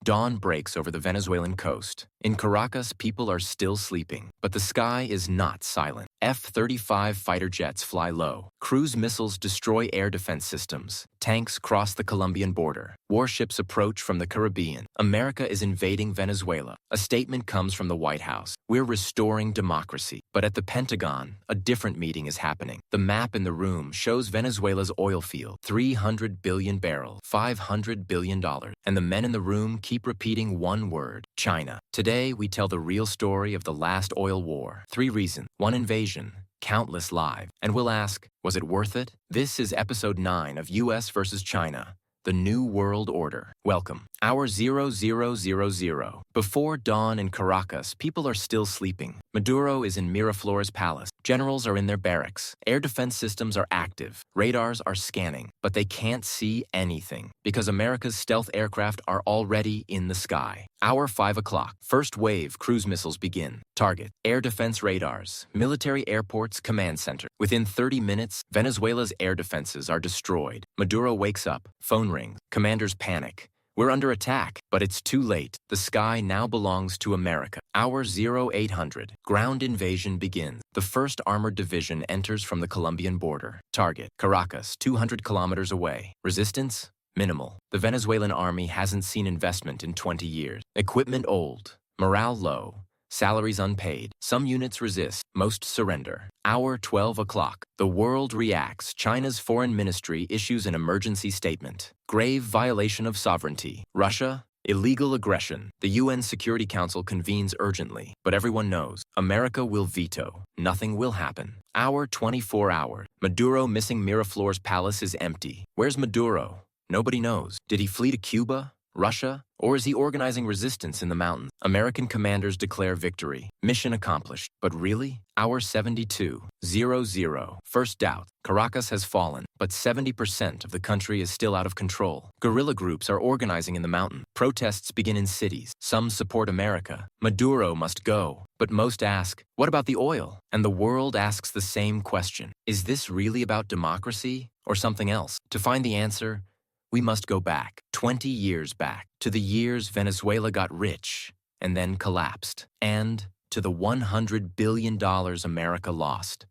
Dawn breaks over the Venezuelan coast. In Caracas, people are still sleeping, but the sky is not silent. F-35 fighter jets fly low. Cruise missiles destroy air defense systems. Tanks cross the Colombian border. Warships approach from the Caribbean. America is invading Venezuela. A statement comes from the White House. We're restoring democracy. But at the Pentagon, a different meeting is happening. The map in the room shows Venezuela's oil field, 300 billion barrels, $500 billion. And the men in the room keep repeating one word: China. Today, we tell the real story of the last oil war. 3 reasons. 1 invasion, countless lives. And we'll ask, was it worth it? This is episode 9 of US versus China, the New World Order. Welcome. Hour 0000. Before dawn in Caracas, people are still sleeping. Maduro is in Miraflores Palace. Generals are in their barracks. Air defense systems are active. Radars are scanning. But they can't see anything because America's stealth aircraft are already in the sky. Hour 5 o'clock. First wave cruise missiles begin. Target: air defense radars, military airports, command center. Within 30 minutes, Venezuela's air defenses are destroyed. Maduro wakes up. Phone rings. Commanders panic. We're under attack, but it's too late. The sky now belongs to America. Hour 0800. Ground invasion begins. The 1st Armored Division enters from the Colombian border. Target: Caracas, 200 kilometers away. Resistance: minimal. The Venezuelan army hasn't seen investment in 20 years. Equipment old. Morale low. Salaries unpaid. Some units resist. Most surrender. Hour 12 o'clock. The world reacts. China's foreign ministry issues an emergency statement. Grave violation of sovereignty. Russia: illegal aggression. The UN Security Council convenes urgently. But everyone knows, America will veto. Nothing will happen. Hour 24. Maduro missing Miraflores Palace is empty. Where's Maduro? Nobody knows. Did he flee to Cuba? Russia? Or is he organizing resistance in the mountains? American commanders declare victory. Mission accomplished. But really? Hour 72:00. First doubt. Caracas has fallen, but 70% of the country is still out of control. Guerrilla groups are organizing in the mountain. Protests begin in cities. Some support America. Maduro must go. But most ask, what about the oil? And the world asks the same question. Is this really about democracy or something else? To find the answer, we must go back, 20 years back, to the years Venezuela got rich and then collapsed, and to the $100 billion America lost.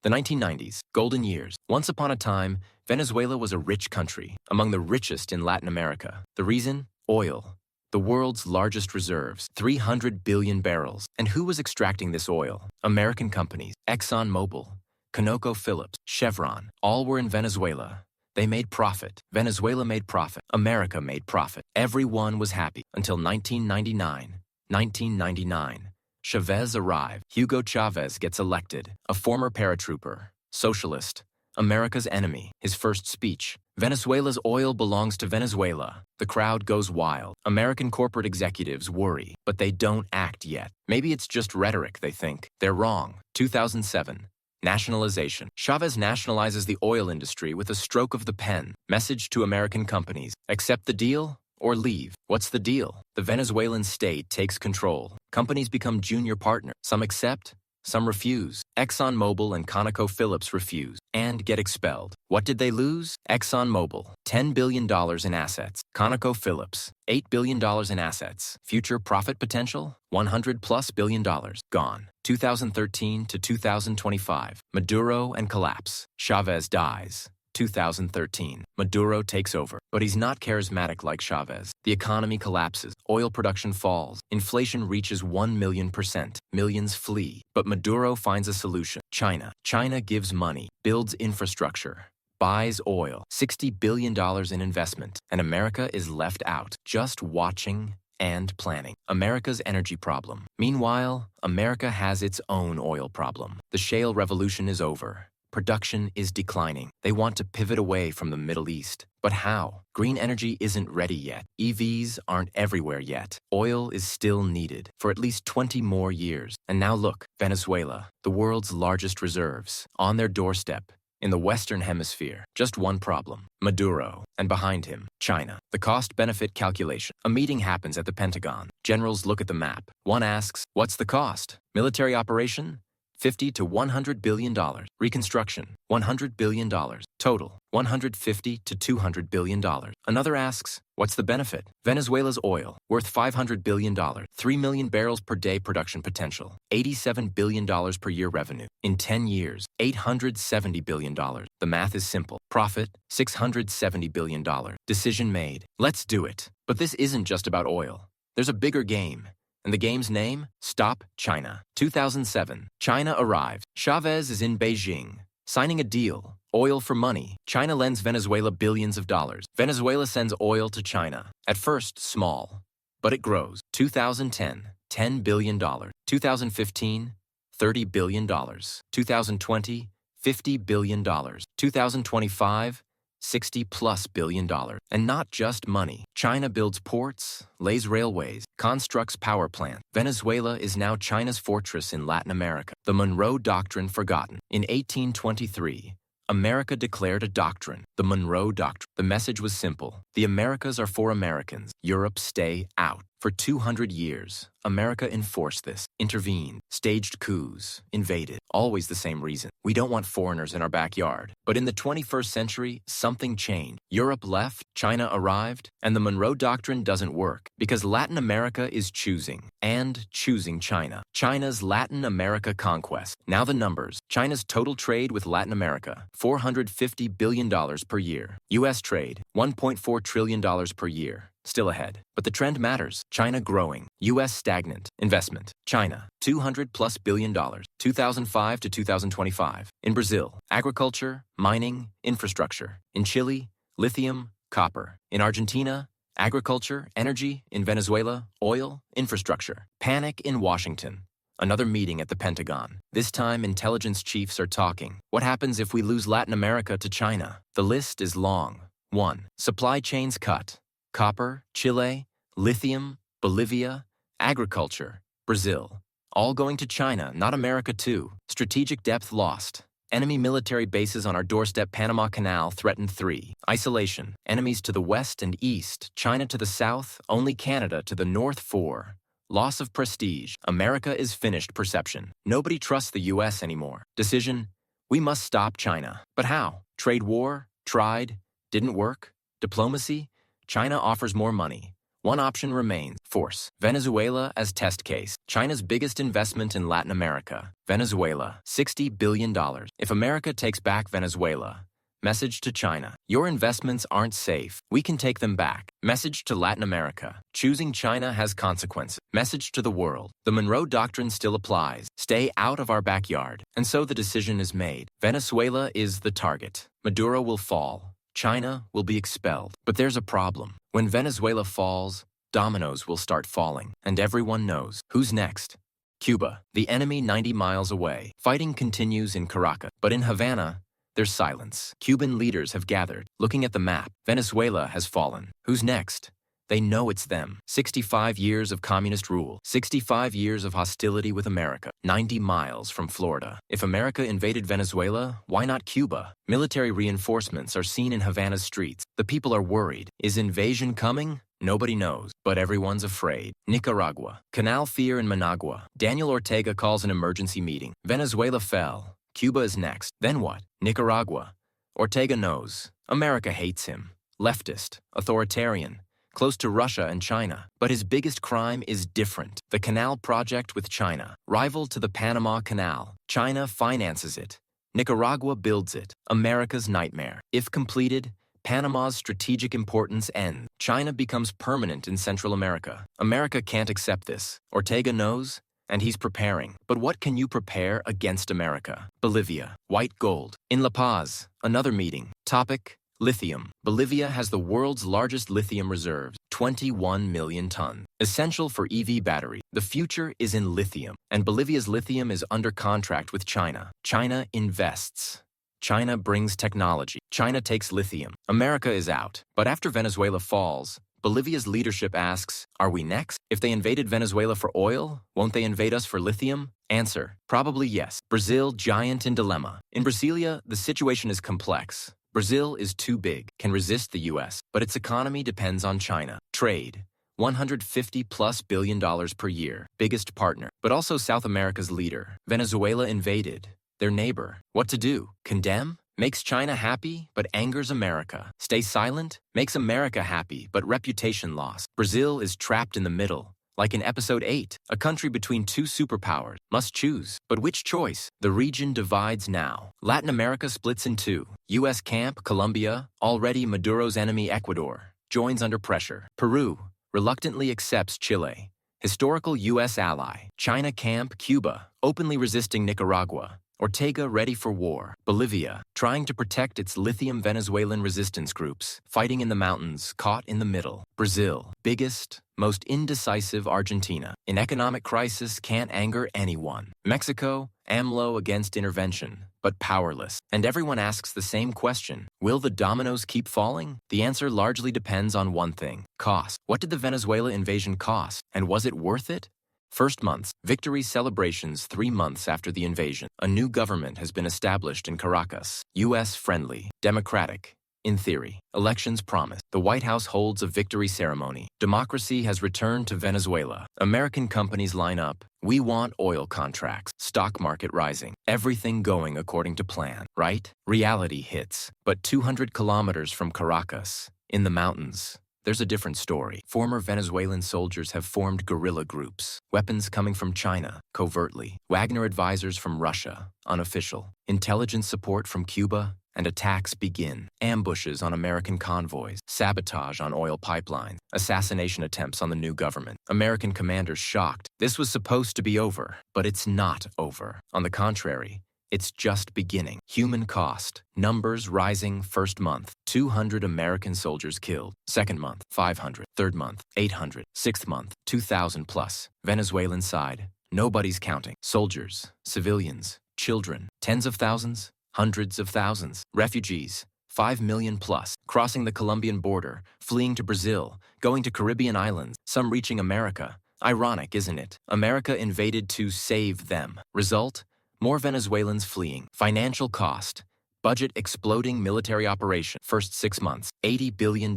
The 1990s, golden years. Once upon a time, Venezuela was a rich country, among the richest in Latin America. The reason? Oil. The world's largest reserves, 300 billion barrels. And who was extracting this oil? American companies, ExxonMobil, ConocoPhillips, Chevron, all were in Venezuela. They made profit. Venezuela made profit. America made profit. Everyone was happy until 1999. 1999. Chavez arrived. Hugo Chavez gets elected. A former paratrooper. Socialist. America's enemy. His first speech. Venezuela's oil belongs to Venezuela. The crowd goes wild. American corporate executives worry, but they don't act yet. Maybe it's just rhetoric, they think. They're wrong. 2007. Nationalization. Chavez nationalizes the oil industry with a stroke of the pen. Message to American companies: accept the deal or leave. What's the deal? The Venezuelan state takes control. Companies become junior partners. Some accept, some refuse. ExxonMobil and ConocoPhillips refuse and get expelled. What did they lose? ExxonMobil, $10 billion in assets. ConocoPhillips, $8 billion in assets. Future profit potential? $100+ billion. Gone. 2013 to 2025. Maduro and collapse. Chavez dies. 2013. Maduro takes over. But he's not charismatic like Chavez. The economy collapses. Oil production falls. Inflation reaches 1,000,000%. Millions flee. But Maduro finds a solution. China. China gives money, builds infrastructure, buys oil, $60 billion in investment. And America is left out, just watching and planning. America's energy problem. Meanwhile, America has its own oil problem. The shale revolution is over. Production is declining. They want to pivot away from the Middle East. But how? Green energy isn't ready yet. EVs aren't everywhere yet. Oil is still needed for at least 20 more years. And now look, Venezuela, the world's largest reserves, on their doorstep. In the Western Hemisphere, just one problem: Maduro, and behind him, China. The cost-benefit calculation. A meeting happens at the Pentagon. Generals look at the map. One asks, what's the cost? Military operation? $50 to $100 billion. Reconstruction, $100 billion. Total, $150 to $200 billion. Another asks, what's the benefit? Venezuela's oil, worth $500 billion, 3 million barrels per day production potential, $87 billion per year revenue. In 10 years, $870 billion. The math is simple. Profit, $670 billion. Decision made. Let's do it. But this isn't just about oil. There's a bigger game. And the game's name? Stop China. 2007. China arrived. Chavez is in Beijing, signing a deal. Oil for money. China lends Venezuela billions of dollars. Venezuela sends oil to China. At first, small. But it grows. 2010, $10 billion. 2015, $30 billion. 2020, $50 billion. 2025, $60+ billion. And not just money. China builds ports, lays railways, constructs power plants. Venezuela is now China's fortress in Latin America. The Monroe Doctrine forgotten. In 1823, America declared a doctrine, the Monroe Doctrine. The message was simple. The Americas are for Americans. Europe stay out. For 200 years, America enforced this, intervened, staged coups, invaded. Always the same reason. We don't want foreigners in our backyard. But in the 21st century, something changed. Europe left, China arrived, and the Monroe Doctrine doesn't work because Latin America is choosing, and choosing China. China's Latin America conquest. Now the numbers. China's total trade with Latin America, $450 billion per year. U.S. trade, $1.4 trillion per year. Still ahead. But the trend matters. China growing. U.S. stagnant. Investment. China, $200+ billion, 2005 to 2025. In Brazil, agriculture, mining, infrastructure. In Chile, lithium, copper. In Argentina, agriculture, energy. In Venezuela, oil, infrastructure. Panic in Washington. Another meeting at the Pentagon. This time, intelligence chiefs are talking. What happens if we lose Latin America to China? The list is long. 1. Supply chains cut. Copper, Chile, lithium, Bolivia, agriculture, Brazil. All going to China, not America too. Strategic depth lost. Enemy military bases on our doorstep. Panama Canal threatened. 3. Isolation. Enemies to the west and east. China to the south, only Canada to the north. 4. Loss of prestige. America is finished. Perception. Nobody trusts the U.S. anymore. Decision. We must stop China. But how? Trade war? Tried? Didn't work? Diplomacy? China offers more money. One option remains, force. Venezuela as test case. China's biggest investment in Latin America. Venezuela, $60 billion. If America takes back Venezuela, message to China. Your investments aren't safe. We can take them back. Message to Latin America. Choosing China has consequences. Message to the world. The Monroe Doctrine still applies. Stay out of our backyard. And so the decision is made. Venezuela is the target. Maduro will fall. China will be expelled. But there's a problem. When Venezuela falls, dominoes will start falling. And everyone knows. Who's next? Cuba, the enemy 90 miles away. Fighting continues in Caracas. But in Havana, there's silence. Cuban leaders have gathered. Looking at the map, Venezuela has fallen. Who's next? They know it's them. 65 years of communist rule. 65 years of hostility with America. 90 miles from Florida. If America invaded Venezuela, why not Cuba? Military reinforcements are seen in Havana's streets. The people are worried. Is invasion coming? Nobody knows, but everyone's afraid. Nicaragua. Canal fear in Managua. Daniel Ortega calls an emergency meeting. Venezuela fell. Cuba is next. Then what? Nicaragua. Ortega knows. America hates him. Leftist. Authoritarian. Close to Russia and China. But his biggest crime is different. The canal project with China. Rival to the Panama Canal. China finances it. Nicaragua builds it. America's nightmare. If completed, Panama's strategic importance ends. China becomes permanent in Central America. America can't accept this. Ortega knows, and he's preparing. But what can you prepare against America? Bolivia. White gold. In La Paz, another meeting. Topic: lithium. Bolivia has the world's largest lithium reserves, 21 million tons. Essential for EV battery. The future is in lithium, and Bolivia's lithium is under contract with China. China invests. China brings technology. China takes lithium. America is out. But after Venezuela falls, Bolivia's leadership asks, are we next? If they invaded Venezuela for oil, won't they invade us for lithium? Answer, probably yes. Brazil, giant in dilemma. In Brasilia, the situation is complex. Brazil is too big, can resist the U.S., but its economy depends on China. Trade. $150+ billion per year, biggest partner, but also South America's leader. Venezuela invaded. Their neighbor. What to do? Condemn? Makes China happy, but angers America. Stay silent? Makes America happy, but reputation loss. Brazil is trapped in the middle. Like in episode 8, a country between two superpowers must choose. But which choice? The region divides now. Latin America splits in two. U.S. camp, Colombia, already Maduro's enemy Ecuador, joins under pressure. Peru reluctantly accepts Chile, historical U.S. ally. China camp, Cuba, openly resisting Nicaragua. Ortega ready for war. Bolivia, trying to protect its lithium Venezuelan resistance groups, fighting in the mountains, caught in the middle. Brazil, biggest, most indecisive Argentina. In economic crisis, can't anger anyone. Mexico, AMLO against intervention, but powerless. And everyone asks the same question. Will the dominoes keep falling? The answer largely depends on one thing: cost. What did the Venezuela invasion cost? And was it worth it? First months, victory celebrations 3 months after the invasion. A new government has been established in Caracas. U.S.-friendly, democratic, in theory. Elections promise. The White House holds a victory ceremony. Democracy has returned to Venezuela. American companies line up. We want oil contracts. Stock market rising. Everything going according to plan, right? Reality hits. But 200 kilometers from Caracas, in the mountains, there's a different story. Former Venezuelan soldiers have formed guerrilla groups. Weapons coming from China, covertly. Wagner advisors from Russia, unofficial. Intelligence support from Cuba, and attacks begin. Ambushes on American convoys. Sabotage on oil pipelines. Assassination attempts on the new government. American commanders shocked. This was supposed to be over, but it's not over. On the contrary, it's just beginning. Human cost. Numbers rising. First month, 200 American soldiers killed. Second month, 500. Third month, 800. Sixth month, 2,000 plus. Venezuelan side, nobody's counting. Soldiers, civilians, children, tens of thousands, hundreds of thousands. Refugees, 5 million plus, crossing the Colombian border, fleeing to Brazil, going to Caribbean islands, some reaching America. Ironic, isn't it? America invaded to save them. Result? More Venezuelans fleeing. Financial cost. Budget exploding. Military operation. First 6 months, $80 billion.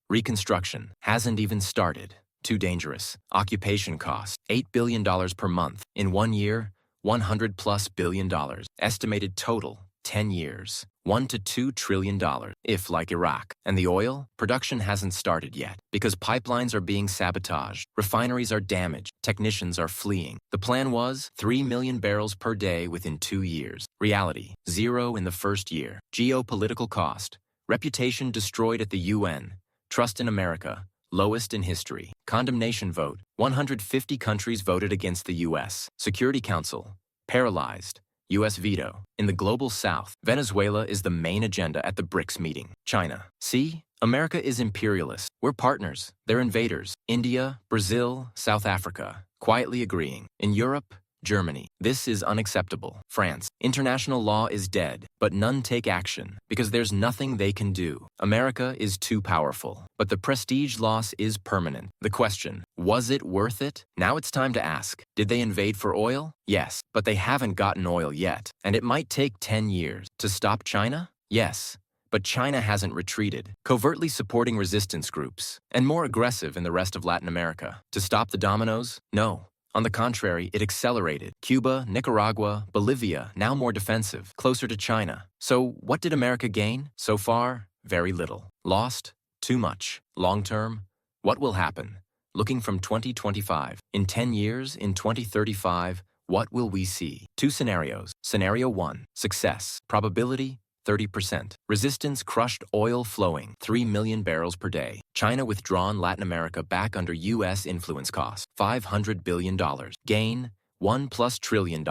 Reconstruction. Hasn't even started. Too dangerous. Occupation cost. $8 billion per month. In 1 year, $100+ billion. Estimated total, 10 years. $1 to $2 trillion, if like Iraq. And the oil? Production hasn't started yet, because pipelines are being sabotaged, refineries are damaged, technicians are fleeing. The plan was 3 million barrels per day within 2 years. Reality, 0 in the first year. Geopolitical cost. Reputation destroyed at the UN. Trust in America, lowest in history. Condemnation vote. 150 countries voted against the U.S. Security Council. Paralyzed. U.S. veto. In the global south, Venezuela is the main agenda at the BRICS meeting. China. See? America is imperialist. We're partners. They're invaders. India, Brazil, South Africa. Quietly agreeing. In Europe, Germany. This is unacceptable. France. International law is dead, but none take action, because there's nothing they can do. America is too powerful, but the prestige loss is permanent. The question, was it worth it? Now it's time to ask, did they invade for oil? Yes, but they haven't gotten oil yet, and it might take 10 years. To stop China? Yes. But China hasn't retreated, covertly supporting resistance groups, and more aggressive in the rest of Latin America. To stop the dominoes? No. On the contrary, it accelerated. Cuba, Nicaragua, Bolivia, now more defensive, closer to China. So what did America gain? So far, very little. Lost? Too much. Long term? What will happen? Looking from 2025. In 10 years, in 2035, what will we see? 2 scenarios. Scenario 1, success. Probability, 30%. Resistance crushed oil flowing, 3 million barrels per day. China withdrawn Latin America back under U.S. influence cost, $500 billion. Gain, $1+ trillion.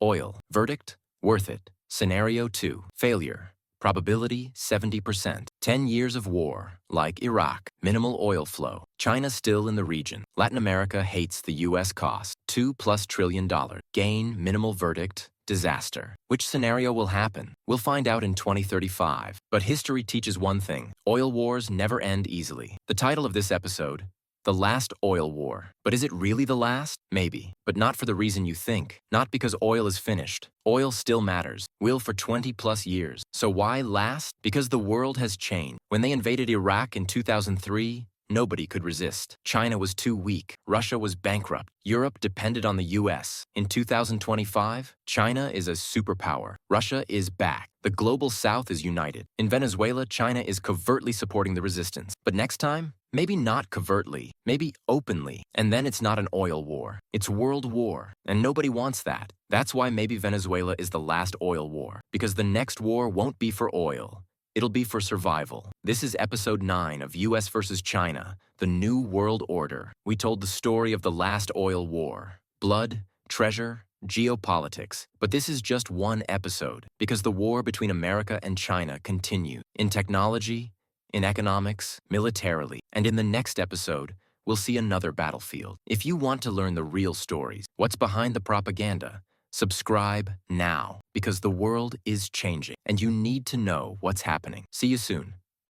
Oil. Verdict, worth it. Scenario 2, failure. Probability, 70%. 10 years of war, like Iraq. Minimal oil flow. China still in the region. Latin America hates the U.S. cost, $2+ trillion. Gain, minimal verdict. Disaster. Which scenario will happen? We'll find out in 2035. But history teaches one thing. Oil wars never end easily. The title of this episode, The Last Oil War. But is it really the last? Maybe. But not for the reason you think. Not because oil is finished. Oil still matters. Will for 20+ years. So why last? Because the world has changed. When they invaded Iraq in 2003, Nobody could resist. China was too weak. Russia was bankrupt. Europe depended on the US. In 2025, China is a superpower. Russia is back. The global south is united. In Venezuela, China is covertly supporting the resistance. But next time, maybe not covertly, maybe openly. And then it's not an oil war. It's world war. And nobody wants that. That's why maybe Venezuela is the last oil war. Because the next war won't be for oil. It'll be for survival. This is episode 9 of US versus China, the New World Order. We told the story of the last oil war. Blood, treasure, geopolitics. But this is just one episode, because the war between America and China continues. In technology, in economics, militarily. And in the next episode, we'll see another battlefield. If you want to learn the real stories, what's behind the propaganda, subscribe now, because the world is changing, and you need to know what's happening. See you soon.